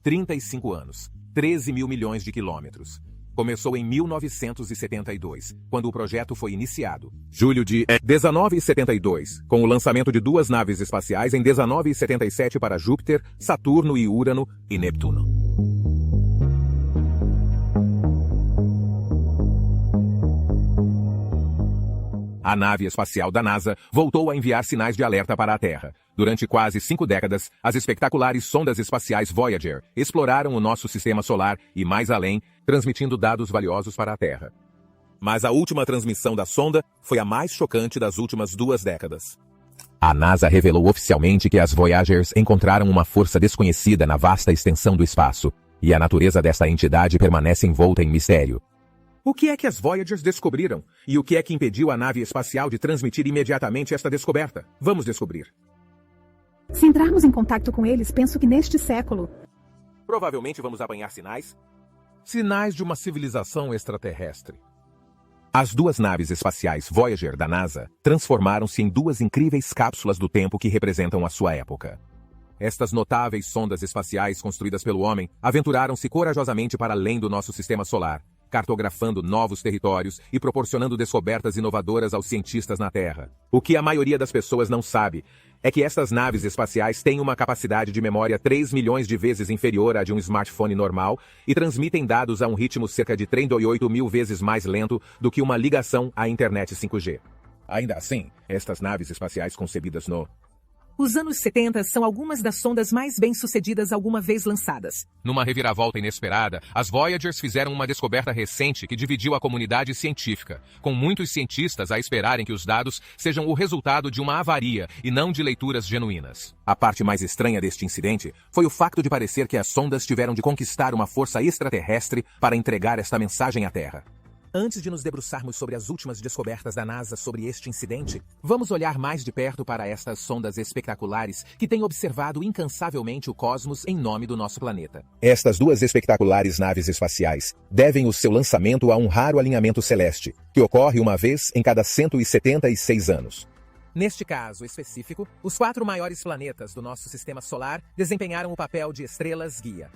35 anos, 13 mil milhões de quilômetros. Começou em 1972, quando o projeto foi iniciado. Julho de 1972, com o lançamento de 2 naves espaciais em 1977 para Júpiter, Saturno e Urano e Neptuno. A nave espacial da NASA voltou a enviar sinais de alerta para a Terra. Durante quase 5 décadas, as espetaculares sondas espaciais Voyager exploraram o nosso sistema solar e mais além, transmitindo dados valiosos para a Terra. Mas a última transmissão da sonda foi a mais chocante das últimas 2 décadas. A NASA revelou oficialmente que as Voyagers encontraram uma força desconhecida na vasta extensão do espaço, e a natureza desta entidade permanece envolta em mistério. O que é que as Voyagers descobriram? E o que é que impediu a nave espacial de transmitir imediatamente esta descoberta? Vamos descobrir. Se entrarmos em contato com eles, penso que neste século... Provavelmente vamos apanhar sinais. Sinais de uma civilização extraterrestre. As 2 naves espaciais Voyager da NASA transformaram-se em 2 incríveis cápsulas do tempo que representam a sua época. Estas notáveis sondas espaciais construídas pelo homem aventuraram-se corajosamente para além do nosso sistema solar, cartografando novos territórios e proporcionando descobertas inovadoras aos cientistas na Terra. O que a maioria das pessoas não sabe é que estas naves espaciais têm uma capacidade de memória 3 milhões de vezes inferior à de um smartphone normal e transmitem dados a um ritmo cerca de 38 mil vezes mais lento do que uma ligação à internet 5G. Ainda assim, estas naves espaciais concebidas no... Os anos 70 são algumas das sondas mais bem-sucedidas alguma vez lançadas. Numa reviravolta inesperada, as Voyagers fizeram uma descoberta recente que dividiu a comunidade científica, com muitos cientistas a esperarem que os dados sejam o resultado de uma avaria e não de leituras genuínas. A parte mais estranha deste incidente foi o facto de parecer que as sondas tiveram de conquistar uma força extraterrestre para entregar esta mensagem à Terra. Antes de nos debruçarmos sobre as últimas descobertas da NASA sobre este incidente, vamos olhar mais de perto para estas sondas espetaculares que têm observado incansavelmente o cosmos em nome do nosso planeta. Estas 2 espetaculares naves espaciais devem o seu lançamento a um raro alinhamento celeste, que ocorre uma vez em cada 176 anos. Neste caso específico, os 4 maiores planetas do nosso sistema solar desempenharam o papel de estrelas-guia.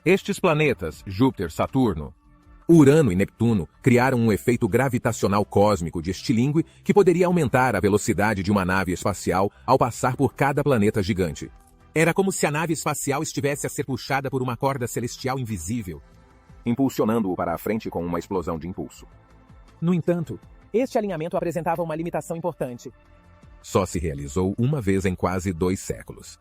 Estes planetas, Júpiter, Saturno, Urano e Neptuno criaram um efeito gravitacional cósmico de estilingue que poderia aumentar a velocidade de uma nave espacial ao passar por cada planeta gigante. Era como se a nave espacial estivesse a ser puxada por uma corda celestial invisível, impulsionando-o para a frente com uma explosão de impulso. No entanto, este alinhamento apresentava uma limitação importante. Só se realizou uma vez em quase 2 séculos.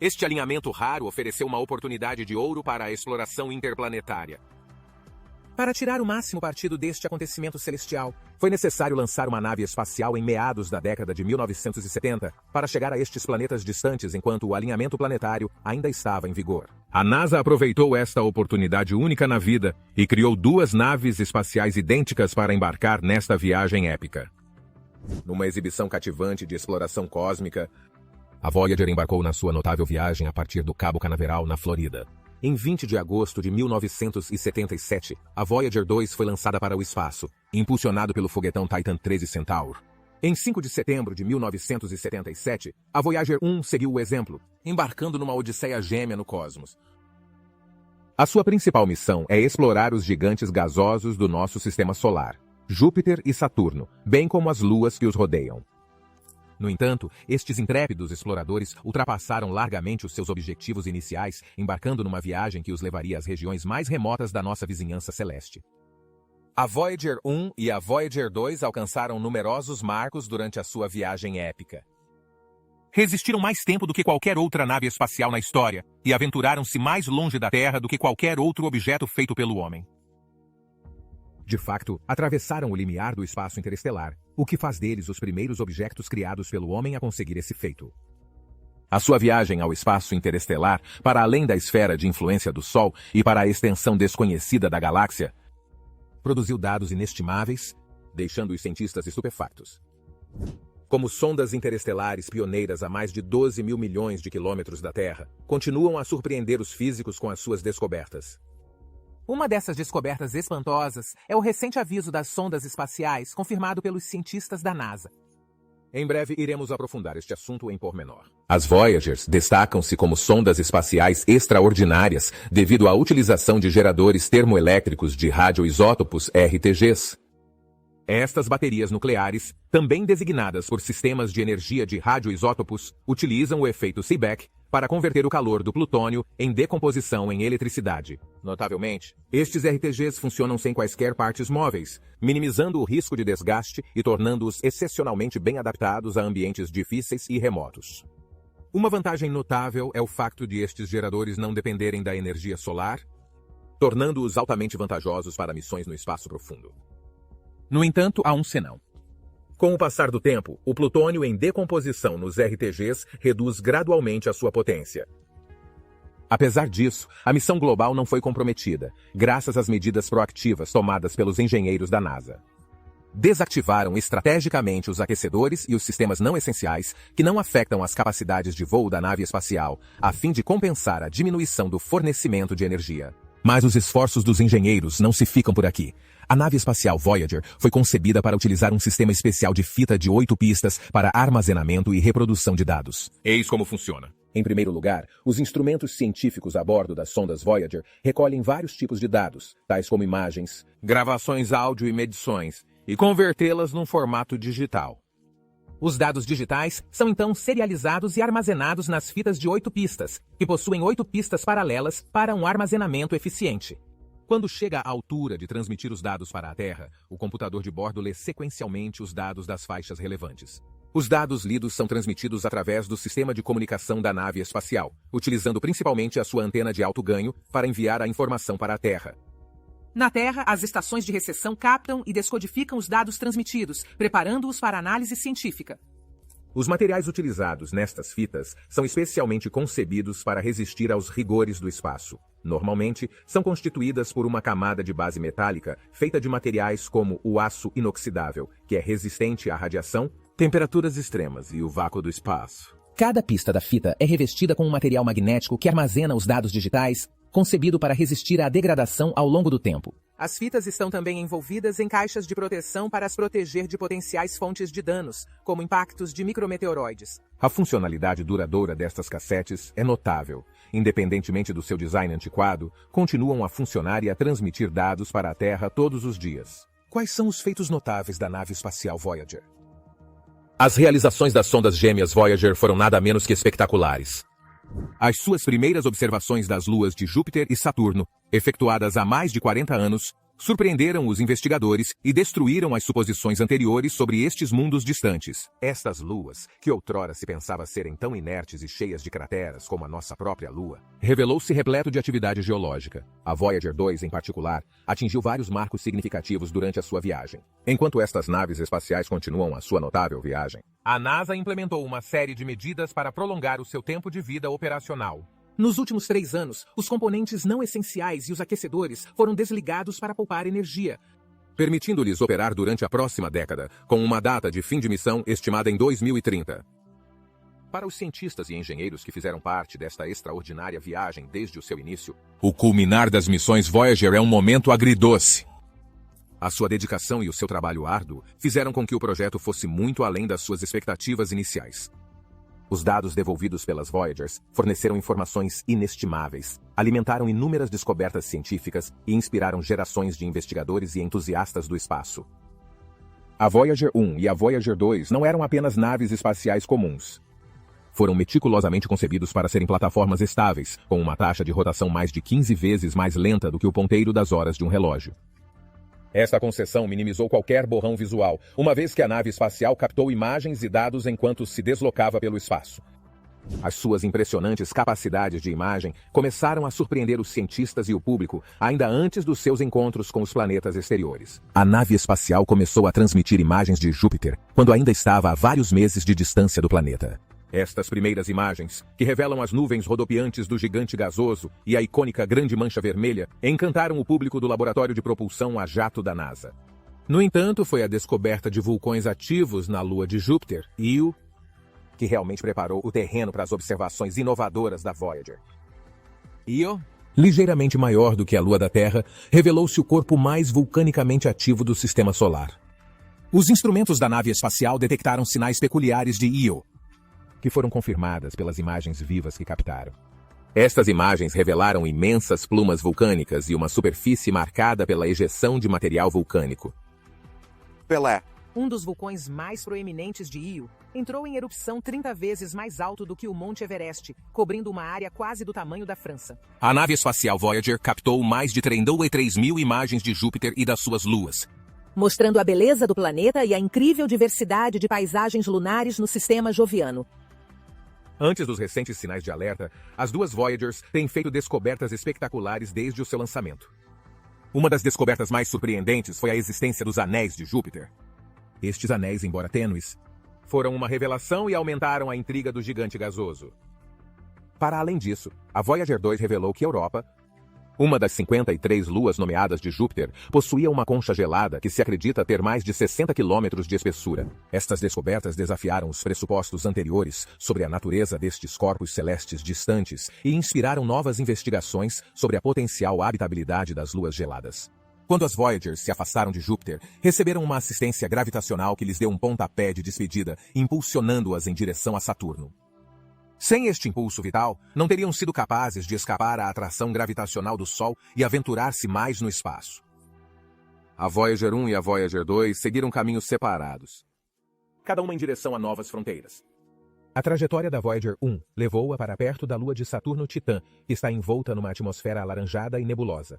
Este alinhamento raro ofereceu uma oportunidade de ouro para a exploração interplanetária. Para tirar o máximo partido deste acontecimento celestial, foi necessário lançar uma nave espacial em meados da década de 1970 para chegar a estes planetas distantes enquanto o alinhamento planetário ainda estava em vigor. A NASA aproveitou esta oportunidade única na vida e criou 2 naves espaciais idênticas para embarcar nesta viagem épica. Numa exibição cativante de exploração cósmica, a Voyager embarcou na sua notável viagem a partir do Cabo Canaveral, na Flórida. Em 20 de agosto de 1977, a Voyager 2 foi lançada para o espaço, impulsionado pelo foguetão Titan 13 Centaur. Em 5 de setembro de 1977, a Voyager 1 seguiu o exemplo, embarcando numa odisseia gêmea no cosmos. A sua principal missão é explorar os gigantes gasosos do nosso sistema solar, Júpiter e Saturno, bem como as luas que os rodeiam. No entanto, estes intrépidos exploradores ultrapassaram largamente os seus objetivos iniciais, embarcando numa viagem que os levaria às regiões mais remotas da nossa vizinhança celeste. A Voyager 1 e a Voyager 2 alcançaram numerosos marcos durante a sua viagem épica. Resistiram mais tempo do que qualquer outra nave espacial na história e aventuraram-se mais longe da Terra do que qualquer outro objeto feito pelo homem. De facto, atravessaram o limiar do espaço interestelar, o que faz deles os primeiros objetos criados pelo homem a conseguir esse feito. A sua viagem ao espaço interestelar, para além da esfera de influência do Sol e para a extensão desconhecida da galáxia, produziu dados inestimáveis, deixando os cientistas estupefactos. Como sondas interestelares pioneiras a mais de 12 mil milhões de quilômetros da Terra, continuam a surpreender os físicos com as suas descobertas. Uma dessas descobertas espantosas é o recente aviso das sondas espaciais confirmado pelos cientistas da NASA. Em breve iremos aprofundar este assunto em pormenor. As Voyagers destacam-se como sondas espaciais extraordinárias devido à utilização de geradores termoelétricos de radioisótopos RTGs. Estas baterias nucleares, também designadas por sistemas de energia de radioisótopos, utilizam o efeito Seebeck para converter o calor do plutônio em decomposição em eletricidade. Notavelmente, estes RTGs funcionam sem quaisquer partes móveis, minimizando o risco de desgaste e tornando-os excepcionalmente bem adaptados a ambientes difíceis e remotos. Uma vantagem notável é o facto de estes geradores não dependerem da energia solar, tornando-os altamente vantajosos para missões no espaço profundo. No entanto, há um senão. Com o passar do tempo, o plutônio em decomposição nos RTGs reduz gradualmente a sua potência. Apesar disso, a missão global não foi comprometida, graças às medidas proativas tomadas pelos engenheiros da NASA. Desativaram estrategicamente os aquecedores e os sistemas não essenciais que não afetam as capacidades de voo da nave espacial, a fim de compensar a diminuição do fornecimento de energia. Mas os esforços dos engenheiros não se ficam por aqui. A nave espacial Voyager foi concebida para utilizar um sistema especial de fita de 8 pistas para armazenamento e reprodução de dados. Eis como funciona. Em primeiro lugar, os instrumentos científicos a bordo das sondas Voyager recolhem vários tipos de dados, tais como imagens, gravações áudio e medições, e convertê-las num formato digital. Os dados digitais são então serializados e armazenados nas fitas de 8 pistas, que possuem 8 pistas paralelas para um armazenamento eficiente. Quando chega à altura de transmitir os dados para a Terra, o computador de bordo lê sequencialmente os dados das faixas relevantes. Os dados lidos são transmitidos através do sistema de comunicação da nave espacial, utilizando principalmente a sua antena de alto ganho para enviar a informação para a Terra. Na Terra, as estações de recepção captam e descodificam os dados transmitidos, preparando-os para análise científica. Os materiais utilizados nestas fitas são especialmente concebidos para resistir aos rigores do espaço. Normalmente, são constituídas por uma camada de base metálica feita de materiais como o aço inoxidável, que é resistente à radiação, temperaturas extremas e o vácuo do espaço. Cada pista da fita é revestida com um material magnético que armazena os dados digitais, concebido para resistir à degradação ao longo do tempo. As fitas estão também envolvidas em caixas de proteção para as proteger de potenciais fontes de danos, como impactos de micrometeoroides. A funcionalidade duradoura destas cassetes é notável. Independentemente do seu design antiquado, continuam a funcionar e a transmitir dados para a Terra todos os dias. Quais são os feitos notáveis da nave espacial Voyager? As realizações das sondas gêmeas Voyager foram nada menos que espetaculares. As suas primeiras observações das luas de Júpiter e Saturno, efetuadas há mais de 40 anos, surpreenderam os investigadores e destruíram as suposições anteriores sobre estes mundos distantes. Estas luas, que outrora se pensava serem tão inertes e cheias de crateras como a nossa própria Lua, revelou-se repleto de atividade geológica. A Voyager 2, em particular, atingiu vários marcos significativos durante a sua viagem. Enquanto estas naves espaciais continuam a sua notável viagem, a NASA implementou uma série de medidas para prolongar o seu tempo de vida operacional. Nos últimos 3 anos, os componentes não essenciais e os aquecedores foram desligados para poupar energia, permitindo-lhes operar durante a próxima década, com uma data de fim de missão estimada em 2030. Para os cientistas e engenheiros que fizeram parte desta extraordinária viagem desde o seu início, o culminar das missões Voyager é um momento agridoce. A sua dedicação e o seu trabalho árduo fizeram com que o projeto fosse muito além das suas expectativas iniciais. Os dados devolvidos pelas Voyagers forneceram informações inestimáveis, alimentaram inúmeras descobertas científicas e inspiraram gerações de investigadores e entusiastas do espaço. A Voyager 1 e a Voyager 2 não eram apenas naves espaciais comuns. Foram meticulosamente concebidos para serem plataformas estáveis, com uma taxa de rotação mais de 15 vezes mais lenta do que o ponteiro das horas de um relógio. Esta concessão minimizou qualquer borrão visual, uma vez que a nave espacial captou imagens e dados enquanto se deslocava pelo espaço. As suas impressionantes capacidades de imagem começaram a surpreender os cientistas e o público ainda antes dos seus encontros com os planetas exteriores. A nave espacial começou a transmitir imagens de Júpiter quando ainda estava a vários meses de distância do planeta. Estas primeiras imagens, que revelam as nuvens rodopiantes do gigante gasoso e a icônica Grande Mancha Vermelha, encantaram o público do laboratório de propulsão a jato da NASA. No entanto, foi a descoberta de vulcões ativos na lua de Júpiter, Io, que realmente preparou o terreno para as observações inovadoras da Voyager. Io, ligeiramente maior do que a lua da Terra, revelou-se o corpo mais vulcanicamente ativo do sistema solar. Os instrumentos da nave espacial detectaram sinais peculiares de Io, que foram confirmadas pelas imagens vivas que captaram. Estas imagens revelaram imensas plumas vulcânicas e uma superfície marcada pela ejeção de material vulcânico. Pelé. Um dos vulcões mais proeminentes de Io entrou em erupção 30 vezes mais alto do que o Monte Everest, cobrindo uma área quase do tamanho da França. A nave espacial Voyager captou mais de 33.000 imagens de Júpiter e das suas luas, mostrando a beleza do planeta e a incrível diversidade de paisagens lunares no sistema joviano. Antes dos recentes sinais de alerta, as duas Voyagers têm feito descobertas espetaculares desde o seu lançamento. Uma das descobertas mais surpreendentes foi a existência dos anéis de Júpiter. Estes anéis, embora tênues, foram uma revelação e aumentaram a intriga do gigante gasoso. Para além disso, a Voyager 2 revelou que Europa, uma das 53 luas nomeadas de Júpiter, possuía uma concha gelada que se acredita ter mais de 60 quilômetros de espessura. Estas descobertas desafiaram os pressupostos anteriores sobre a natureza destes corpos celestes distantes e inspiraram novas investigações sobre a potencial habitabilidade das luas geladas. Quando as Voyagers se afastaram de Júpiter, receberam uma assistência gravitacional que lhes deu um pontapé de despedida, impulsionando-as em direção a Saturno. Sem este impulso vital, não teriam sido capazes de escapar à atração gravitacional do Sol e aventurar-se mais no espaço. A Voyager 1 e a Voyager 2 seguiram caminhos separados, cada uma em direção a novas fronteiras. A trajetória da Voyager 1 levou-a para perto da lua de Saturno Titã, que está envolta numa atmosfera alaranjada e nebulosa.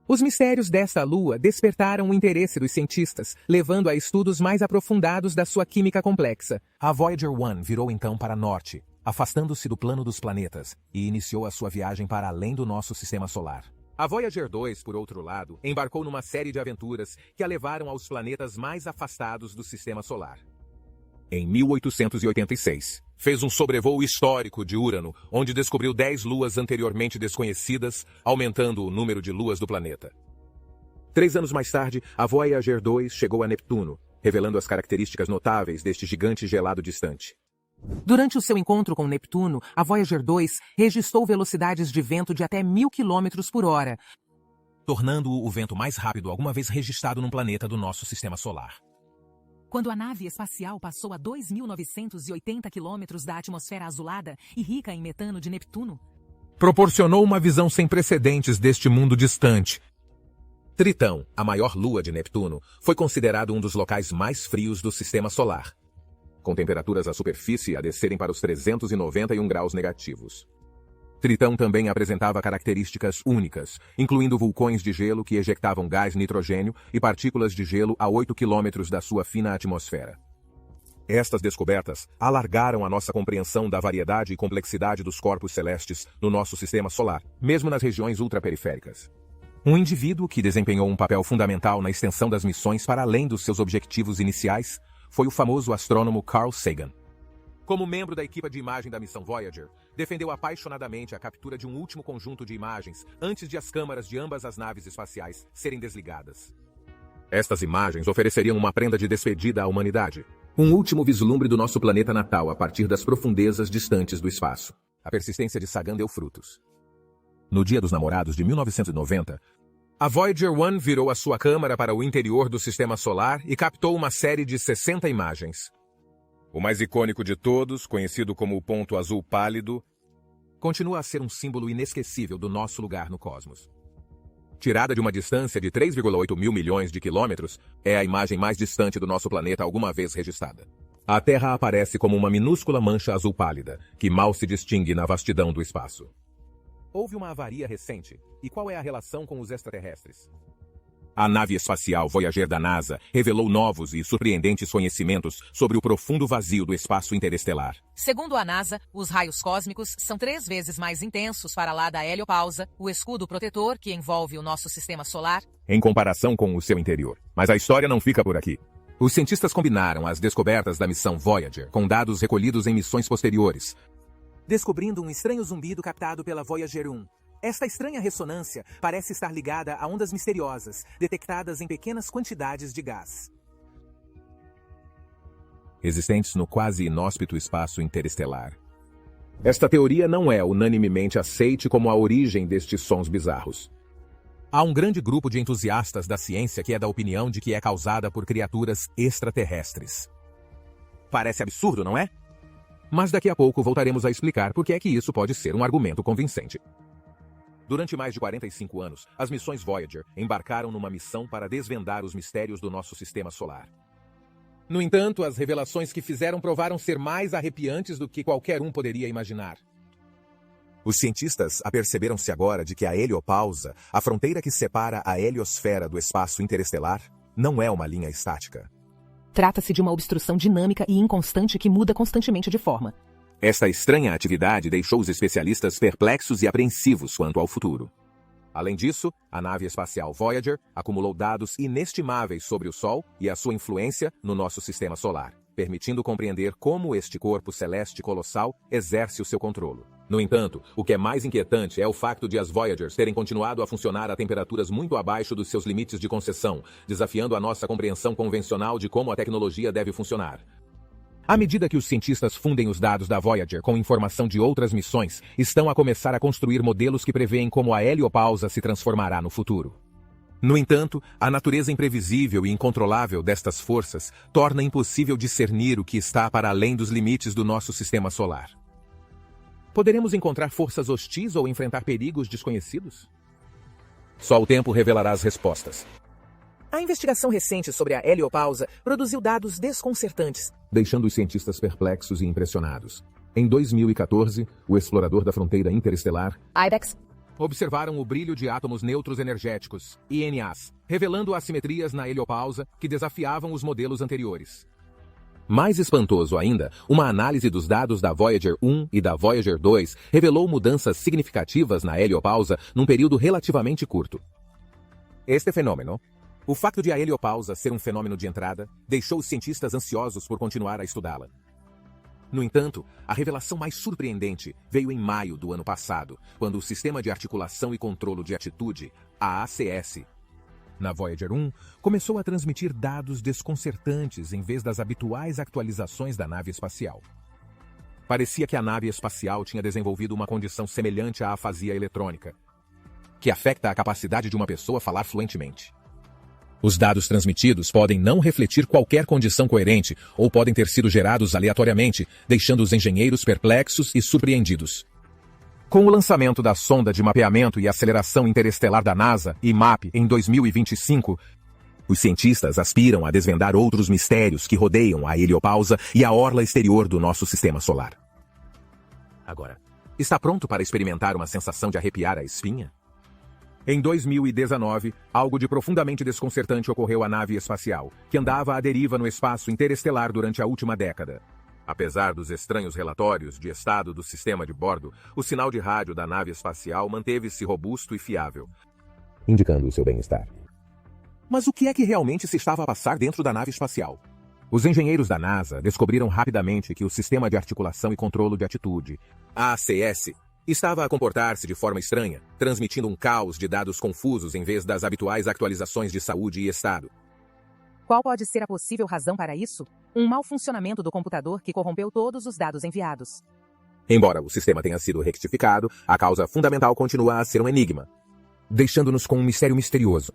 Os mistérios desta lua despertaram o interesse dos cientistas, levando a estudos mais aprofundados da sua química complexa. A Voyager 1 virou então para norte, afastando-se do plano dos planetas, e iniciou a sua viagem para além do nosso sistema solar. A Voyager 2, por outro lado, embarcou numa série de aventuras que a levaram aos planetas mais afastados do sistema solar. Em 1886, fez um sobrevoo histórico de Urano, onde descobriu 10 luas anteriormente desconhecidas, aumentando o número de luas do planeta. 3 anos mais tarde, a Voyager 2 chegou a Neptuno, revelando as características notáveis deste gigante gelado distante. Durante o seu encontro com Neptuno, a Voyager 2 registrou velocidades de vento de até 1.000 km por hora, tornando-o o vento mais rápido alguma vez registrado num planeta do nosso sistema solar. Quando a nave espacial passou a 2.980 quilômetros da atmosfera azulada e rica em metano de Neptuno, proporcionou uma visão sem precedentes deste mundo distante. Tritão, a maior lua de Neptuno, foi considerado um dos locais mais frios do sistema solar, com temperaturas à superfície a descerem para os 391 graus negativos. Tritão também apresentava características únicas, incluindo vulcões de gelo que ejectavam gás nitrogênio e partículas de gelo a 8 quilômetros da sua fina atmosfera. Estas descobertas alargaram a nossa compreensão da variedade e complexidade dos corpos celestes no nosso sistema solar, mesmo nas regiões ultraperiféricas. Um indivíduo que desempenhou um papel fundamental na extensão das missões para além dos seus objetivos iniciais foi o famoso astrônomo Carl Sagan. Como membro da equipe de imagem da missão Voyager, defendeu apaixonadamente a captura de um último conjunto de imagens antes de as câmaras de ambas as naves espaciais serem desligadas. Estas imagens ofereceriam uma prenda de despedida à humanidade, um último vislumbre do nosso planeta natal a partir das profundezas distantes do espaço. A persistência de Sagan deu frutos. No Dia dos Namorados de 1990, a Voyager 1 virou a sua câmara para o interior do sistema solar e captou uma série de 60 imagens. O mais icônico de todos, conhecido como o ponto azul pálido, continua a ser um símbolo inesquecível do nosso lugar no cosmos. Tirada de uma distância de 3,8 mil milhões de quilômetros, é a imagem mais distante do nosso planeta alguma vez registrada. A Terra aparece como uma minúscula mancha azul pálida, que mal se distingue na vastidão do espaço. Houve uma avaria recente, e qual é a relação com os extraterrestres? A nave espacial Voyager da NASA revelou novos e surpreendentes conhecimentos sobre o profundo vazio do espaço interestelar. Segundo a NASA, os raios cósmicos são 3 vezes mais intensos para lá da heliopausa, o escudo protetor que envolve o nosso sistema solar, em comparação com o seu interior. Mas a história não fica por aqui. Os cientistas combinaram as descobertas da missão Voyager com dados recolhidos em missões posteriores, descobrindo um estranho zumbido captado pela Voyager 1. Esta estranha ressonância parece estar ligada a ondas misteriosas, detectadas em pequenas quantidades de gás, existentes no quase inóspito espaço interestelar. Esta teoria não é unanimemente aceite como a origem destes sons bizarros. Há um grande grupo de entusiastas da ciência que é da opinião de que é causada por criaturas extraterrestres. Parece absurdo, não é? Mas daqui a pouco voltaremos a explicar por que é que isso pode ser um argumento convincente. Durante mais de 45 anos, as missões Voyager embarcaram numa missão para desvendar os mistérios do nosso sistema solar. No entanto, as revelações que fizeram provaram ser mais arrepiantes do que qualquer um poderia imaginar. Os cientistas aperceberam-se agora de que a heliopausa, a fronteira que separa a heliosfera do espaço interestelar, não é uma linha estática. Trata-se de uma obstrução dinâmica e inconstante que muda constantemente de forma. Esta estranha atividade deixou os especialistas perplexos e apreensivos quanto ao futuro. Além disso, a nave espacial Voyager acumulou dados inestimáveis sobre o Sol e a sua influência no nosso sistema solar, permitindo compreender como este corpo celeste colossal exerce o seu controle. No entanto, o que é mais inquietante é o facto de as Voyagers terem continuado a funcionar a temperaturas muito abaixo dos seus limites de concessão, desafiando a nossa compreensão convencional de como a tecnologia deve funcionar. À medida que os cientistas fundem os dados da Voyager com informação de outras missões, estão a começar a construir modelos que preveem como a heliopausa se transformará no futuro. No entanto, a natureza imprevisível e incontrolável destas forças torna impossível discernir o que está para além dos limites do nosso sistema solar. Poderemos encontrar forças hostis ou enfrentar perigos desconhecidos? Só o tempo revelará as respostas. A investigação recente sobre a heliopausa produziu dados desconcertantes, deixando os cientistas perplexos e impressionados. Em 2014, o explorador da fronteira interestelar, IBEX, observaram o brilho de átomos neutros energéticos, INAs, revelando assimetrias na heliopausa que desafiavam os modelos anteriores. Mais espantoso ainda, uma análise dos dados da Voyager 1 e da Voyager 2 revelou mudanças significativas na heliopausa num período relativamente curto. Este fenômeno, o facto de a heliopausa ser um fenômeno de entrada, deixou os cientistas ansiosos por continuar a estudá-la. No entanto, a revelação mais surpreendente veio em maio do ano passado, quando o Sistema de Articulação e Controlo de Atitude, a ACS, na Voyager 1, começou a transmitir dados desconcertantes em vez das habituais atualizações da nave espacial. Parecia que a nave espacial tinha desenvolvido uma condição semelhante à afasia eletrônica, que afeta a capacidade de uma pessoa falar fluentemente. Os dados transmitidos podem não refletir qualquer condição coerente ou podem ter sido gerados aleatoriamente, deixando os engenheiros perplexos e surpreendidos. Com o lançamento da sonda de mapeamento e aceleração interestelar da NASA, IMAP, em 2025, os cientistas aspiram a desvendar outros mistérios que rodeiam a heliopausa e a orla exterior do nosso sistema solar. Agora, está pronto para experimentar uma sensação de arrepiar a espinha? Em 2019, algo de profundamente desconcertante ocorreu à nave espacial, que andava à deriva no espaço interestelar durante a última década. Apesar dos estranhos relatórios de estado do sistema de bordo, o sinal de rádio da nave espacial manteve-se robusto e fiável, indicando o seu bem-estar. Mas o que é que realmente se estava a passar dentro da nave espacial? Os engenheiros da NASA descobriram rapidamente que o Sistema de Articulação e Controlo de Atitude, ACS, estava a comportar-se de forma estranha, transmitindo um caos de dados confusos em vez das habituais atualizações de saúde e estado. Qual pode ser a possível razão para isso? Um mau funcionamento do computador que corrompeu todos os dados enviados. Embora o sistema tenha sido rectificado, a causa fundamental continua a ser um enigma, deixando-nos com um mistério misterioso.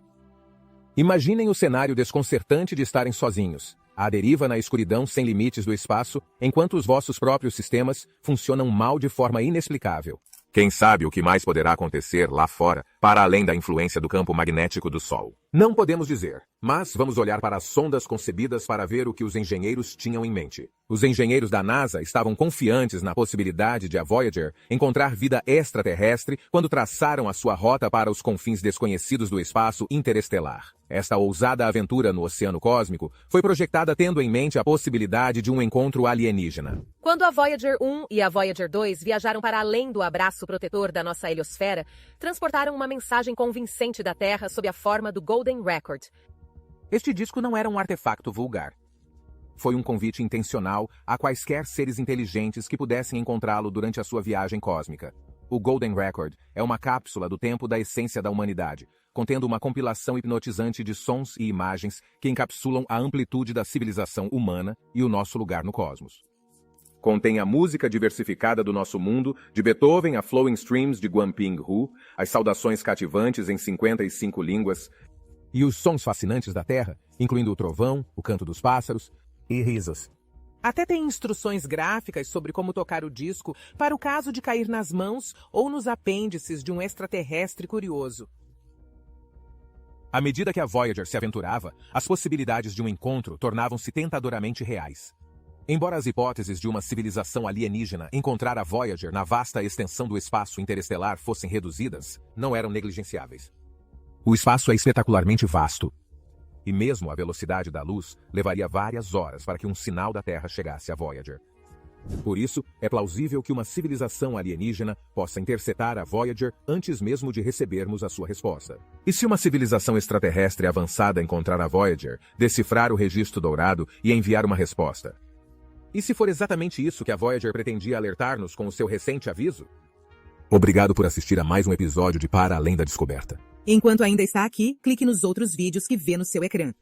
Imaginem o cenário desconcertante de estarem sozinhos, à deriva na escuridão sem limites do espaço, enquanto os vossos próprios sistemas funcionam mal de forma inexplicável. Quem sabe o que mais poderá acontecer lá fora, para além da influência do campo magnético do Sol? Não podemos dizer, mas vamos olhar para as sondas concebidas para ver o que os engenheiros tinham em mente. Os engenheiros da NASA estavam confiantes na possibilidade de a Voyager encontrar vida extraterrestre quando traçaram a sua rota para os confins desconhecidos do espaço interestelar. Esta ousada aventura no oceano cósmico foi projetada tendo em mente a possibilidade de um encontro alienígena. Quando a Voyager 1 e a Voyager 2 viajaram para além do abraço protetor da nossa heliosfera, transportaram uma mensagem convincente da Terra sob a forma do Golden Record. Este disco não era um artefato vulgar. Foi um convite intencional a quaisquer seres inteligentes que pudessem encontrá-lo durante a sua viagem cósmica. O Golden Record é uma cápsula do tempo da essência da humanidade, contendo uma compilação hipnotizante de sons e imagens que encapsulam a amplitude da civilização humana e o nosso lugar no cosmos. Contém a música diversificada do nosso mundo, de Beethoven a Flowing Streams de Guanping Hu, as saudações cativantes em 55 línguas, e os sons fascinantes da Terra, incluindo o trovão, o canto dos pássaros e risos. Até tem instruções gráficas sobre como tocar o disco para o caso de cair nas mãos ou nos apêndices de um extraterrestre curioso. À medida que a Voyager se aventurava, as possibilidades de um encontro tornavam-se tentadoramente reais. Embora as hipóteses de uma civilização alienígena encontrar a Voyager na vasta extensão do espaço interestelar fossem reduzidas, não eram negligenciáveis. O espaço é espetacularmente vasto, e mesmo a velocidade da luz levaria várias horas para que um sinal da Terra chegasse à Voyager. Por isso, é plausível que uma civilização alienígena possa interceptar a Voyager antes mesmo de recebermos a sua resposta. E se uma civilização extraterrestre avançada encontrar a Voyager, decifrar o registro dourado e enviar uma resposta? E se for exatamente isso que a Voyager pretendia alertar-nos com o seu recente aviso? Obrigado por assistir a mais um episódio de Para Além da Descoberta. Enquanto ainda está aqui, clique nos outros vídeos que vê no seu ecrã.